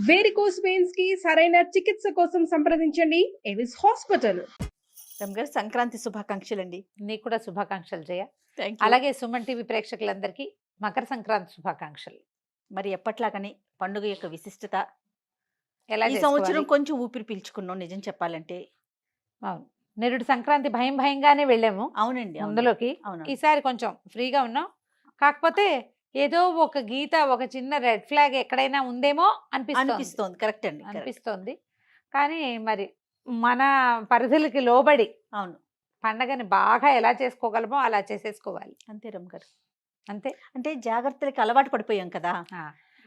Varicose veins కి సరైన చికిత్స కోసం సంప్రదించండి ఎవిస్ హాస్పిటల్. రమ్గారు సంక్రాంతి శుభాకాంక్షలు అండి. నీకు కూడా శుభాకాంక్షలు జయ. Thank you. అలాగే సుమన్ టీవీ ప్రేక్షకులందరికీ మకర సంక్రాంతి శుభాకాంక్షలు. మరి ఎప్పట్లాగానే పండుగ యొక్క విశిష్టత ఎలా ఈ సంవత్సరం కొంచెం ఊపిరి పీల్చుకున్నాం నిజం చెప్పాలంటే. అవును, నిరుడు సంక్రాంతి భయంగానే వెళ్ళాము అవునండి, ముందులోకి. అవును. ఈసారి కొంచెం ఫ్రీగా ఉన్నాం. కాకపోతే ఏదో ఒక గీత, ఒక చిన్న రెడ్ ఫ్లాగ్ ఎక్కడైనా ఉందేమో అనిపిస్తోంది. కరెక్ట్ అండి, అనిపిస్తోంది. కానీ మరి మన పరిధులకి లోబడి అవును పండగని బాగా ఎలా చేసుకోగలమో అలా చేసేసుకోవాలి. అంతే రమ్గారు, అంతే. అంటే జాగ్రత్తలకి అలవాటు పడిపోయాం కదా.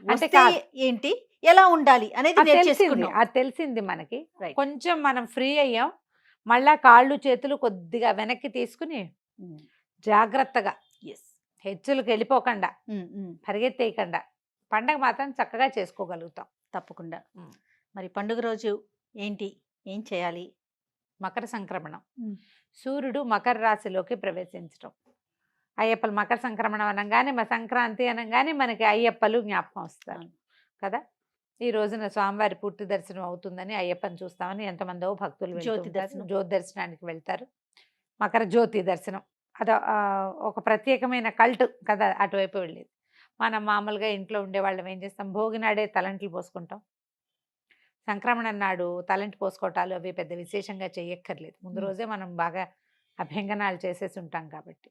అంటే అంటే ఏంటి, ఎలా ఉండాలి అనేది నేర్చేసుకున్నాం. అది తెలిసింది మనకి. Right. కొంచెం మనం ఫ్రీ అయ్యాం. మళ్ళా కాళ్ళు చేతులు కొద్దిగా వెనక్కి తీసుకుని జాగ్రత్తగా హెచ్చులకు వెళ్ళిపోకుండా, పరిగెత్తేయకుండా పండగ మాత్రం చక్కగా చేసుకోగలుగుతాం తప్పకుండా. మరి పండుగ రోజు ఏంటి, ఏం చేయాలి? మకర సంక్రమణం. సూర్యుడు మకర రాశిలోకి ప్రవేశించడం. అయ్యప్పలు మకర సంక్రమణం అనగానే, మా సంక్రాంతి అనగానే మనకి అయ్యప్పలు జ్ఞాపకం వస్తారు కదా. ఈ రోజున స్వామివారి పూర్తి దర్శనం అవుతుందని అయ్యప్పని చూస్తామని ఎంతమందో భక్తులు జ్యోతి దర్శనానికి వెళ్తారు. మకర జ్యోతి దర్శనం అది ఒక ప్రత్యేకమైన కల్ట్ కదా అటువైపు వెళ్ళేది. మనం మామూలుగా ఇంట్లో ఉండేవాళ్ళం ఏం చేస్తాం, భోగి నాడే తలంట్లు పోసుకుంటాం. సంక్రమణం నాడు తలంటి పోసుకోవటాలు అవి పెద్ద విశేషంగా చేయక్కర్లేదు. ముందు రోజే మనం బాగా అభ్యంగనాలు చేసేసి ఉంటాం కాబట్టి.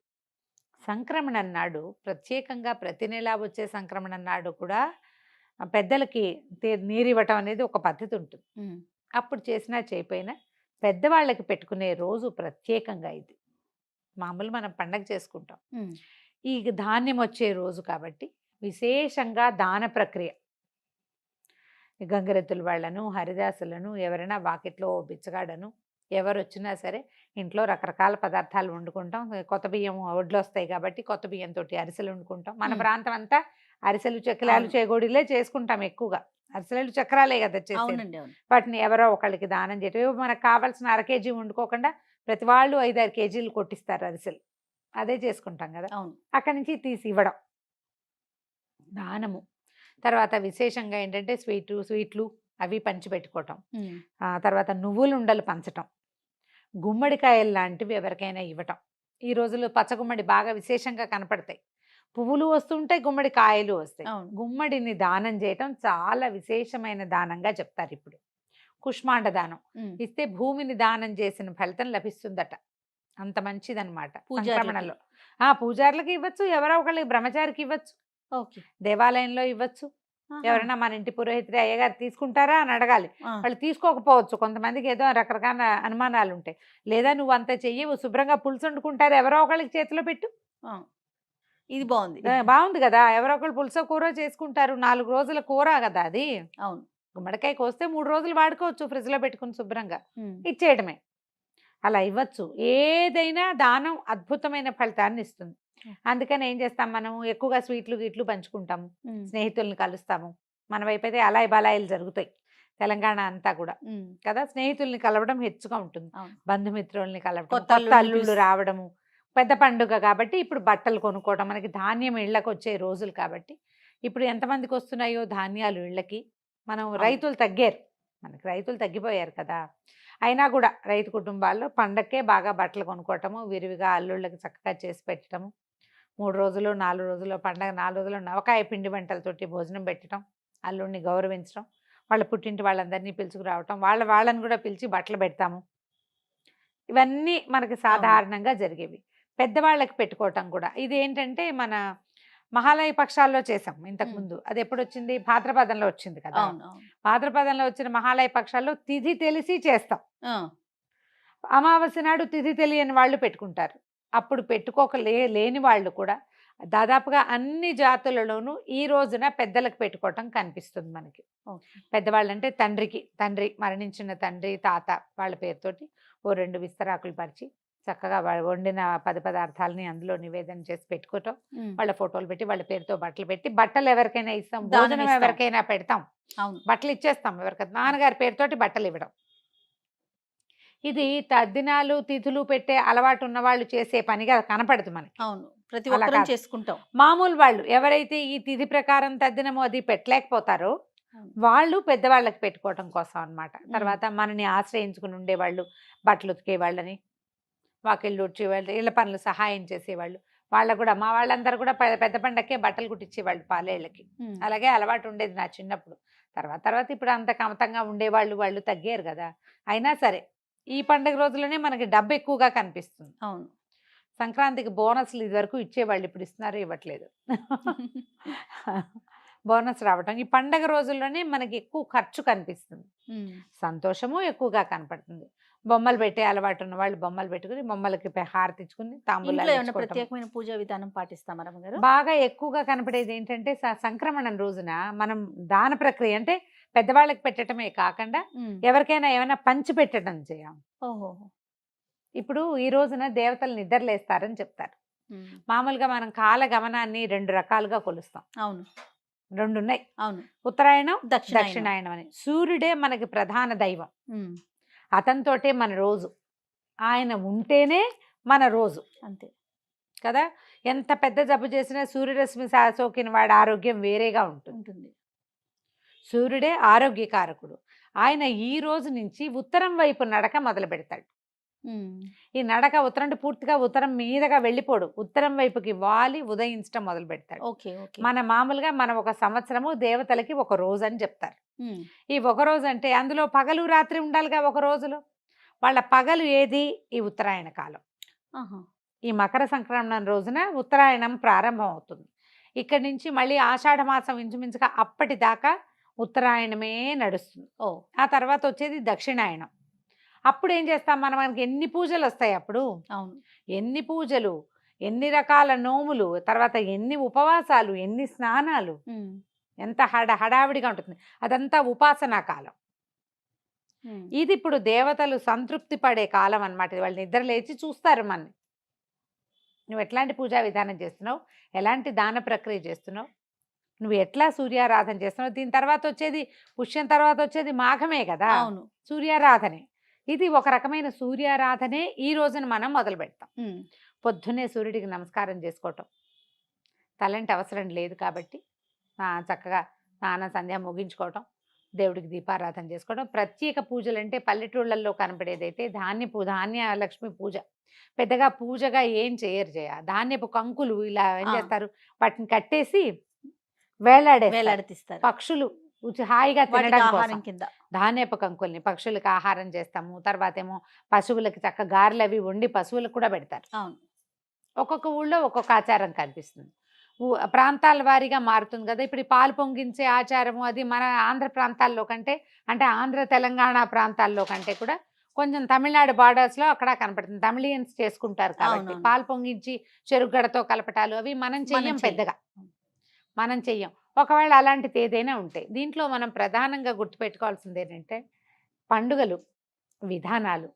సంక్రమణం నాడు ప్రత్యేకంగా ప్రతి నెలా వచ్చే సంక్రమణం నాడు కూడా పెద్దలకి నీరు ఇవ్వటం అనేది ఒక పద్ధతి ఉంటుంది. అప్పుడు చేసినా చేయపోయినా పెద్దవాళ్ళకి పెట్టుకునే రోజు ప్రత్యేకంగా ఇది. మామూలు మనం పండగ చేసుకుంటాం, ఈ ధాన్యం వచ్చే రోజు కాబట్టి విశేషంగా దాన ప్రక్రియ. గంగరెద్దుల వాళ్ళను, హరిదాసులను, ఎవరైనా వాకిట్లో బిచ్చగాడను ఎవరు వచ్చినా సరే ఇంట్లో రకరకాల పదార్థాలు వండుకుంటాం. కొత్త బియ్యం ఒడ్లు వస్తాయి కాబట్టి కొత్త బియ్యంతో అరిసెలు వండుకుంటాం. మన ప్రాంతం అంతా అరిసెలు, చక్రాలు, చేగోడీలే చేసుకుంటాం ఎక్కువగా. అరిసెలు చక్రాలే కదా చేసేది. వాటిని ఎవరో ఒకళ్ళకి దానం చేయటం. మనకు కావాల్సిన 1/2 కేజీ వండుకోకుండా ప్రతి వాళ్ళు 5-6 కేజీలు కొట్టిస్తారు అరిసెలు. అదే చేసుకుంటాం కదా. అక్కడి నుంచి తీసి ఇవ్వడం దానము. తర్వాత విశేషంగా ఏంటంటే స్వీట్లు అవి పంచిపెట్టుకోవటం. తర్వాత నువ్వులు ఉండలు పంచటం, గుమ్మడికాయలు లాంటివి ఎవరికైనా ఇవ్వటం. ఈ రోజుల్లో పచ్చగుమ్మడి బాగా విశేషంగా కనపడతాయి. పువ్వులు వస్తుంటాయి, గుమ్మడికాయలు వస్తాయి. గుమ్మడిని దానం చేయటం చాలా విశేషమైన దానంగా చెప్తారు ఇప్పుడు. కుష్మాండ దానం ఇస్తే భూమిని దానం చేసిన ఫలితం లభిస్తుందట. అంత మంచిదన్నమాట. సంక్రమణలో పూజారులకు ఇవ్వచ్చు, ఎవరో ఒకళ్ళకి బ్రహ్మచారికి ఇవ్వచ్చు, దేవాలయంలో ఇవ్వచ్చు. ఎవరైనా మన ఇంటి పురోహితుడి అయ్యగారు తీసుకుంటారా అని అడగాలి. వాళ్ళు తీసుకోకపోవచ్చు, కొంతమందికి ఏదో రకరకాల అనుమానాలు ఉంటాయి. లేదా నువ్వు అంత చెయ్యవు, శుభ్రంగా పులుసు వండుకుంటారు, ఎవరో ఒకళ్ళకి చేతిలో పెట్టు. ఇది బాగుంది కదా. ఎవరో ఒకళ్ళు పులుసో కూర చేసుకుంటారు, 4 రోజుల కూర కదా అది. అవును, గుమ్మడికాయ కోస్తే 3 రోజులు వాడుకోవచ్చు ఫ్రిడ్జ్ లో పెట్టుకుని శుభ్రంగా. ఇచ్చేయడమే, అలా ఇవ్వచ్చు. ఏదైనా దానం అద్భుతమైన ఫలితాన్ని ఇస్తుంది. అందుకని ఏం చేస్తాం, మనం ఎక్కువగా స్వీట్లు గీట్లు పంచుకుంటాము, స్నేహితుల్ని కలుస్తాము. మన వైపు అయితే అలాయి బలాయిలు జరుగుతాయి తెలంగాణ అంతా కూడా కదా. స్నేహితుల్ని కలవడం హెచ్చుగా ఉంటుంది, బంధుమిత్రుల్ని కలవడం, కొత్త అల్లుళ్ళు రావడము. పెద్ద పండుగ కాబట్టి ఇప్పుడు బట్టలు కొనుక్కోవడం, మనకి ధాన్యం ఇళ్ళకి వచ్చే రోజులు కాబట్టి. ఇప్పుడు ఎంతమందికి వస్తున్నాయో ధాన్యాలు ఇళ్ళకి. మనం రైతులు తగ్గారు, మనకి రైతులు తగ్గిపోయారు కదా. అయినా కూడా రైతు కుటుంబాల్లో పండగకే బాగా బట్టలు కొనుక్కోవటము, విరివిగా అల్లుళ్ళకి చక్కగా చేసి పెట్టడము. 3 రోజులు 4 రోజులు పండగ 4 రోజులు నవకాయ పిండి వంటలతోటి భోజనం పెట్టడం, అల్లుడిని గౌరవించడం, వాళ్ళ పుట్టింటి వాళ్ళందరినీ పిలుచుకురావటం, వాళ్ళని కూడా పిలిచి బట్టలు పెడతాము. ఇవన్నీ మనకి సాధారణంగా జరిగేవి. పెద్దవాళ్ళకి పెట్టుకోవటం కూడా ఇది ఏంటంటే మన మహాలయ పక్షాల్లో చేసాం ఇంతకుముందు. అది ఎప్పుడు వచ్చింది, భాద్రపదంలో వచ్చింది కదా. భాద్రపదంలో వచ్చిన మహాలయ పక్షాల్లో తిథి తెలిసి చేస్తాం. అమావాస్య నాడు తిథి తెలియని వాళ్ళు పెట్టుకుంటారు. అప్పుడు లేని వాళ్ళు కూడా దాదాపుగా అన్ని జాతులలోనూ ఈ రోజున పెద్దలకు పెట్టుకోవటం కనిపిస్తుంది మనకి. పెద్దవాళ్ళంటే తండ్రి మరణించిన తండ్రి, తాత వాళ్ళ పేరుతోటి 2 విస్తరాకులు పరిచి చక్కగా వండిన పదార్థాలని అందులో నివేదన చేసి పెట్టుకోవటం, వాళ్ళ ఫోటోలు పెట్టి వాళ్ళ పేరుతో బట్టలు పెట్టి, బట్టలు ఎవరికైనా ఇస్తాం, భోజనం ఎవరికైనా పెడతాం, బట్టలు ఇచ్చేస్తాం ఎవరికైనా. నాన్నగారి పేరుతోటి బట్టలు ఇవ్వడం. ఇది తద్దినాలు తిథులు పెట్టే అలవాటు ఉన్న వాళ్ళు చేసే పనిగా కనపడదు మనకి. ప్రతి ఒక్కరూ చేసుకుంటాం. మామూలు వాళ్ళు ఎవరైతే ఈ తిథి ప్రకారం తద్దినము అది పెట్టలేకపోతారో వాళ్ళు పెద్దవాళ్ళకి పెట్టుకోవటం కోసం అన్నమాట. తర్వాత మనని ఆశ్రయించుకుని ఉండేవాళ్ళు, బట్టలు ఉతికేవాళ్ళని, వాకిళ్ళు ఉడ్చేవాళ్ళు, ఇళ్ళ పనులు సహాయం చేసేవాళ్ళు. వాళ్ళకు కూడా మా వాళ్ళందరూ కూడా పెద్ద పండక్కే బట్టలు కుట్టించేవాళ్ళు పాలేళ్ళకి. అలాగే అలవాటు ఉండేది నా చిన్నప్పుడు. తర్వాత తర్వాత ఇప్పుడు అంత కమతంగా ఉండేవాళ్ళు వాళ్ళు తగ్గారు కదా. అయినా సరే ఈ పండుగ రోజుల్లోనే మనకి డబ్బు ఎక్కువగా కనిపిస్తుంది. అవును. సంక్రాంతికి బోనస్లు ఇది వరకు ఇచ్చేవాళ్ళు, ఇప్పుడు ఇస్తున్నారు ఇవ్వట్లేదు. బోనస్ రావటం ఈ పండగ రోజుల్లోనే మనకి ఎక్కువ ఖర్చు కనిపిస్తుంది, సంతోషము ఎక్కువగా కనపడుతుంది. బొమ్మలు పెట్టే అలవాటు ఉన్న వాళ్ళు బొమ్మలు పెట్టుకుని బొమ్మలకి హారతి ఇచ్చుకుని ఇంట్లో తాంబూలాలు ఏమైనా ఇచ్చుకోవటం. ప్రత్యేకమైన పూజా విధానం పాటిస్తామా రమ్మగారు? బాగా ఎక్కువగా కనపడేది ఏంటంటే సంక్రమణం రోజున మనం దాన ప్రక్రియ అంటే పెద్దవాళ్ళకి పెట్టడమే కాకుండా ఎవరికైనా ఏమైనా పంచి పెట్టడం చేయం. ఓహో. ఇప్పుడు ఈ రోజున దేవతలు నిద్రలేస్తారని చెప్తారు. మామూలుగా మనం కాల గమనాన్ని 2 రకాలుగా కొలుస్తాం. అవును. 2 ఉన్నాయి. అవును. ఉత్తరాయణం, దక్షిణాయనం. దక్షిణాయనం అని. సూర్యుడే మనకి ప్రధాన దైవం, అతనితోటే మన రోజు, ఆయన ఉంటేనే మన రోజు. అంతే కదా. ఎంత పెద్ద జబ్బు చేసినా సూర్యరశ్మి సోకిన వాడి ఆరోగ్యం వేరేగా ఉంటుంది. సూర్యుడే ఆరోగ్యకారకుడు. ఆయన ఈ రోజు నుంచి ఉత్తరం వైపు నడక మొదలు పెడతాడు. ఈ నడక ఉత్తరం అంటే పూర్తిగా ఉత్తరం మీదగా వెళ్ళిపోడు, ఉత్తరం వైపుకి వాలి ఉదయించడం మొదలు పెడతాడు. మన మామూలుగా మనం ఒక సంవత్సరము దేవతలకి ఒక రోజు అని చెప్తారు. ఈ ఒక రోజు అంటే అందులో పగలు రాత్రి ఉండాలిగా. ఒక రోజులో వాళ్ళ పగలు ఏది? ఈ ఉత్తరాయణ కాలం. ఈ మకర సంక్రమణం రోజున ఉత్తరాయణం ప్రారంభం అవుతుంది. ఇక్కడి నుంచి మళ్ళీ ఆషాఢ మాసం ఇంచుమించుగా అప్పటిదాకా ఉత్తరాయణమే నడుస్తుంది. ఆ తర్వాత వచ్చేది దక్షిణాయనం. అప్పుడు ఏం చేస్తాం మనం? మనకి ఎన్ని పూజలు వస్తాయి అప్పుడు. అవును. ఎన్ని పూజలు, ఎన్ని రకాల నోములు, తర్వాత ఎన్ని ఉపవాసాలు, ఎన్ని స్నానాలు, ఎంత హడావిడిగా ఉంటుంది. అదంతా ఉపాసనా కాలం. ఇది ఇప్పుడు దేవతలు సంతృప్తి పడే కాలం అన్నమాట. వాళ్ళు నిద్ర లేచి చూస్తారు మనని, నువ్వు ఎట్లాంటి పూజా విధానం చేస్తున్నావు, ఎలాంటి దాన ప్రక్రియ చేస్తున్నావు, నువ్వు ఎట్లా సూర్యారాధన చేస్తున్నావు. దీని తర్వాత వచ్చేది పుష్యం, తర్వాత వచ్చేది మాఘమే కదా. అవును. సూర్యారాధనే. ఇది ఒక రకమైన సూర్యారాధనే ఈ రోజున మనం మొదలు పెడతాం. పొద్దున్నే సూర్యుడికి నమస్కారం చేసుకోవటం, తలంటి అవసరం లేదు కాబట్టి చక్కగా స్నానం సంధ్య ముగించుకోవటం, దేవుడికి దీపారాధన చేసుకోవడం. ప్రత్యేక పూజలు అంటే పల్లెటూళ్ళల్లో కనపడేదైతే ధాన్య లక్ష్మి పూజ. పెద్దగా పూజగా ఏం చేయరు. ధాన్యపు కంకులు ఇలా ఏం చేస్తారు, వాటిని కట్టేసి వేలాడేస్తారు. పక్షులు హాయిగా తినడం కోసం కింద ధాన్యపు కంకుల్ని పక్షులకు ఆహారం చేస్తాము. తర్వాత ఏమో పశువులకి చక్క గారెలు అవి వండి పశువులకు కూడా పెడతారు. ఒక్కొక్క ఊళ్ళో ఒక్కొక్క ఆచారం కనిపిస్తుంది, ప్రాంతాల వారీగా మారుతుంది కదా. ఇప్పుడు పాలు పొంగించే ఆచారము అది మన ఆంధ్ర ప్రాంతాల్లో కంటే, అంటే ఆంధ్ర తెలంగాణ ప్రాంతాల్లో కంటే కూడా కొంచెం తమిళనాడు బార్డర్స్లో అక్కడ కనపడుతుంది. తమిళియన్స్ చేసుకుంటారు కాబట్టి పాలు పొంగించి చెరుగడతో కలపటాలు అవి మనం చెయ్యం, పెద్దగా మనం చెయ్యం. ఒకవేళ అలాంటిది ఏదైనా ఉంటే దీంట్లో మనం ప్రధానంగా గుర్తుపెట్టుకోవాల్సింది ఏంటంటే పండుగలు విధానాలు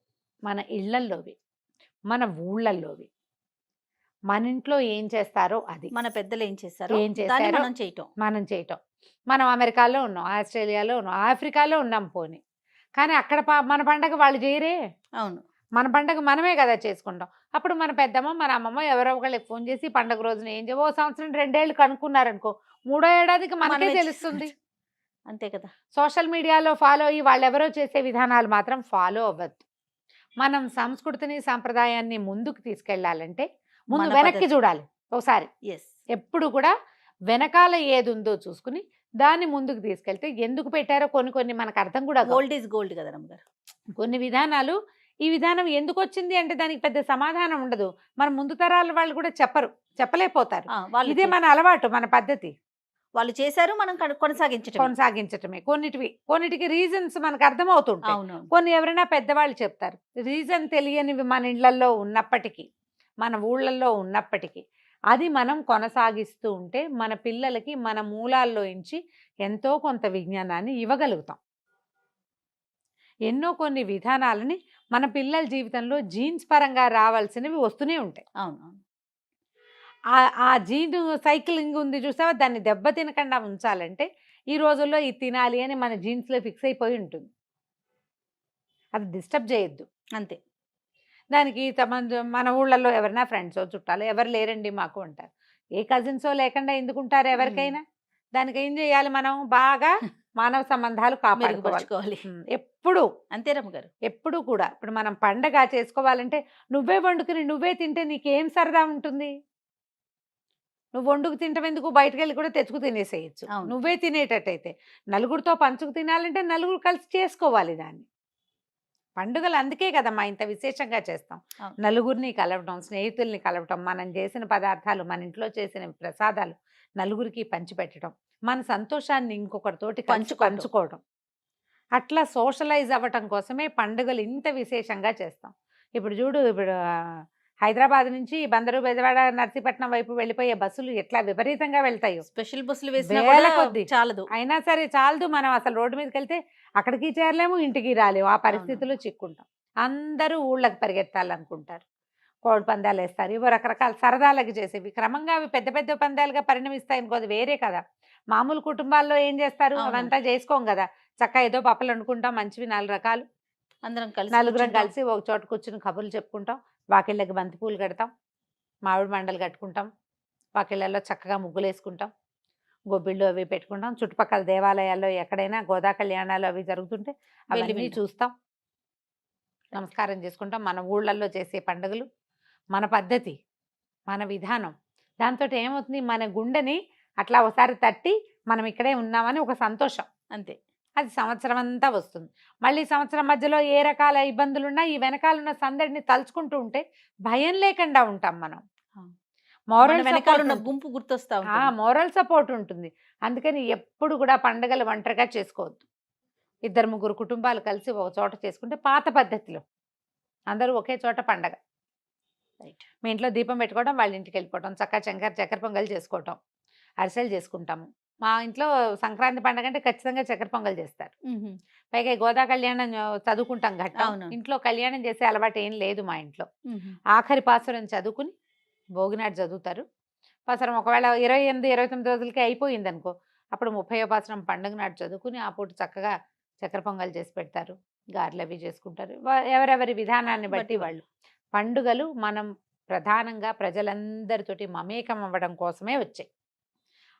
మన ఇళ్లల్లోవి, మన ఊళ్ళల్లోవి, మన ఇంట్లో ఏం చేస్తారో అది, మన పెద్దలు ఏం చేస్తారో మనం చేయటం. మనం అమెరికాలో ఉన్నాం, ఆస్ట్రేలియాలో ఉన్నాం, ఆఫ్రికాలో ఉన్నాం పోనీ, కానీ అక్కడ మన పండగ వాళ్ళు చేయరే. అవును. మన పండగ మనమే కదా చేసుకుంటాం. అప్పుడు మన పెద్దమ్మ మన అమ్మమ్మ ఎవరో ఒకళ్ళకి ఫోన్ చేసి పండగ రోజున ఏం చేయవో సంవత్సరం 2 ఏళ్ళు కనుక్కున్నారనుకో, 3వ ఏడాదికి మనకే తెలుస్తుంది. అంతే కదా. సోషల్ మీడియాలో ఫాలో అయ్యి వాళ్ళు ఎవరో చేసే విధానాలు మాత్రం ఫాలో అవ్వద్దు. మనం సంస్కృతిని సాంప్రదాయాన్ని ముందుకు తీసుకెళ్లాలంటే ముందు వెనక్కి చూడాలి ఒకసారి. ఎప్పుడు కూడా వెనకాల ఏది ఉందో చూసుకుని దాన్ని ముందుకు తీసుకెళ్తే ఎందుకు పెట్టారో కొన్ని మనకు అర్థం కూడా. గోల్డ్ ఈజ్ గోల్డ్ కదా రమ్మగారు. కొన్ని విధానాలు ఈ విధానం ఎందుకు వచ్చింది అంటే దానికి పెద్ద సమాధానం ఉండదు. మన ముందు తరాల వాళ్ళు కూడా చెప్పలేకపోతారు. ఇదే మన అలవాటు, మన పద్ధతి. వాళ్ళు చేశారు, మనం కొనసాగించటమే. కొన్నిటికి రీజన్స్ మనకు అర్థమవుతుంటాయి. కొన్ని ఎవరైనా పెద్దవాళ్ళు చెప్తారు. రీజన్ తెలియనివి మన ఇళ్లలో ఉన్నప్పటికీ, మన ఊళ్ళల్లో ఉన్నప్పటికీ అది మనం కొనసాగిస్తూ ఉంటే మన పిల్లలకి మన మూలాల్లో నుంచి ఎంతో కొంత విజ్ఞానాన్ని ఇవ్వగలుగుతాం. ఎన్నో కొన్ని విధానాలని మన పిల్లల జీవితంలో జీన్స్ పరంగా రావాల్సినవి వస్తూనే ఉంటాయి. ఆ జీన్ సైక్లింగ్ ఉంది చూసావా, దాన్ని దెబ్బ తినకుండా ఉంచాలంటే ఈ రోజుల్లో ఇది తినాలి అని మన జీన్స్లో ఫిక్స్ అయిపోయి ఉంటుంది. అది డిస్టర్బ్ చేయొద్దు అంతే. దానికి మన ఊళ్ళల్లో ఎవరైనా ఫ్రెండ్సో చుట్టాలు ఎవరు లేరండి మాకు అంటారు. ఏ కజిన్సో లేకుండా ఎందుకుంటారు ఎవరికైనా. దానికి ఏం చేయాలి, మనం బాగా మానవ సంబంధాలు కాపాడుకోవాలి. మెరుగుపరుచుకోవాలి. ఎప్పుడు అంతే రమ్మగారు. ఎప్పుడు కూడా ఇప్పుడు మనం పండగ చేసుకోవాలంటే నువ్వే వండుకుని నువ్వే తింటే నీకేం సరదా ఉంటుంది? నువ్వు వండుకు తింటాం ఎందుకు, బయటకు వెళ్ళి కూడా తెచ్చుకు తినేసేయచ్చు. అవును. నువ్వే తినేటట్టయితే నలుగురితో పంచుకు తినాలంటే నలుగురు కలిసి చేసుకోవాలి దాన్ని. పండుగలు అందుకే కదమ్మా ఇంత విశేషంగా చేస్తాం. అవును. నలుగురిని కలవటం, స్నేహితుల్ని కలవటం, మనం చేసిన పదార్థాలు, మన ఇంట్లో చేసిన ప్రసాదాలు నలుగురికి పంచిపెట్టడం, మన సంతోషాన్ని ఇంకొకరితోటి పంచుకోవడం, అట్లా సోషలైజ్ అవ్వటం కోసమే పండుగలు ఇంత విశేషంగా చేస్తాం. ఇప్పుడు చూడు, ఇప్పుడు హైదరాబాద్ నుంచి బందరు, బెజవాడ, నర్సీపట్నం వైపు వెళ్ళిపోయే బస్సులు ఎట్లా విపరీతంగా వెళ్తాయో. స్పెషల్ బస్సులు వేసినా వేల కూడా కొద్దీ. చాలదు. అయినా సరే చాలదు, మనం అసలు రోడ్డు మీదకి వెళ్తే అక్కడికి చేరలేము, ఇంటికి రాలేము, ఆ పరిస్థితుల్లో చిక్కుంటాం. అందరూ ఊళ్ళకి పరిగెత్తాలనుకుంటారు, కోడి పందాలు వేస్తారు, ఇవో రకరకాల సరదాలకు చేసేవి. క్రమంగా అవి పెద్ద పెద్ద పందాలుగా పరిణమిస్తాయి అనుకోదు, వేరే కదా. మామూలు కుటుంబాల్లో ఏం చేస్తారు, అవును. అవంతా చేసుకోం కదా. చక్కగా ఏదో పప్పులు వండుకుంటాం, మంచివి 4 రకాలు, అందరం కలిసి నలుగురం కూర్చుంటాం. కలిసి ఒక చోట కూర్చుని కబుర్లు చెప్పుకుంటాం, వాకిళ్ళకి బంతి పూలు కడతాం, మామిడి మండలు కట్టుకుంటాం, వాకిళ్ళల్లో చక్కగా ముగ్గులు వేసుకుంటాం, గొబ్బిళ్ళు అవి పెట్టుకుంటాం. చుట్టుపక్కల దేవాలయాల్లో ఎక్కడైనా గోదా కళ్యాణాలు అవి జరుగుతుంటే అవన్నీ వింటాం. చూస్తాం, నమస్కారం చేసుకుంటాం. మన ఊళ్ళల్లో చేసే పండుగలు, మన పద్ధతి, మన విధానం, దాంతో ఏమవుతుంది, మన గుండెని అట్లా ఒకసారి తట్టి మనం ఇక్కడే ఉన్నామని ఒక సంతోషం, అంతే. అది సంవత్సరం అంతా వస్తుంది. మళ్ళీ సంవత్సరం మధ్యలో ఏ రకాల ఇబ్బందులున్నా ఈ వెనకాలన్న సందడిని తలుచుకుంటూ ఉంటే భయం లేకుండా ఉంటాం మనం. మన వెనకాల ఉన్న గుంపు గుర్తొస్తా ఉంటుంది. మోరల్ సపోర్ట్ ఉంటుంది. అందుకని ఎప్పుడు కూడా పండుగలు ఒంటరిగా చేసుకోవద్దు. 2-3 కుటుంబాలు కలిసి ఒక చోట చేసుకుంటే పాత పద్ధతిలో అందరూ ఒకే చోట పండగ. రైట్. మీ ఇంట్లో దీపం పెట్టుకోవడం, వాళ్ళ ఇంటికి వెళ్ళిపోవడం, చక్కెర పొంగల్ చేసుకోవటం, అరిసెలు చేసుకుంటాము. మా ఇంట్లో సంక్రాంతి పండుగ అంటే ఖచ్చితంగా చక్కెర పొంగల్ చేస్తారు. పైగా ఈ గోదా కళ్యాణం చదువుకుంటాం ఘట్టం. అవును. ఇంట్లో కళ్యాణం చేసే అలవాటు ఏం లేదు మా ఇంట్లో. ఆఖరి పాసురం చదువుకుని భోగినాడు చదువుతారు. పాసురం ఒకవేళ 28-29 రోజులకి అయిపోయింది అనుకో, అప్పుడు 30వ పాసురం పండుగ నాడు చదువుకుని ఆ పూట చక్కగా చక్కెర పొంగల్ చేసి పెడతారు, గారెలు అవి చేసుకుంటారు. ఎవరెవరి విధానాన్ని బట్టి వాళ్ళు. పండుగలు మనం ప్రధానంగా ప్రజలందరితోటి మమేకం అవ్వడం కోసమే వచ్చాయి.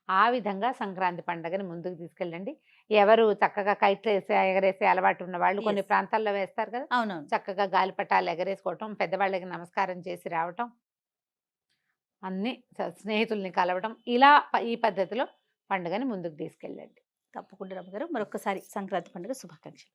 ఆ విధంగా సంక్రాంతి పండుగని ముందుకు తీసుకెళ్ళండి. ఎవరు చక్కగా కైట్లు ఎగరేసే అలవాటు ఉన్న వాళ్ళు కొన్ని ప్రాంతాల్లో వేస్తారు కదా, అవునవును. చక్కగా గాలిపటాలు ఎగరేసుకోవటం, పెద్దవాళ్ళకి నమస్కారం చేసి రావటం, అన్ని స్నేహితుల్ని కలవటం, ఇలా ఈ పద్ధతిలో పండుగని ముందుకు తీసుకెళ్ళండి. తప్పకుండా రమ్మగారు. మరొకసారి సంక్రాంతి పండుగ శుభాకాంక్షలు.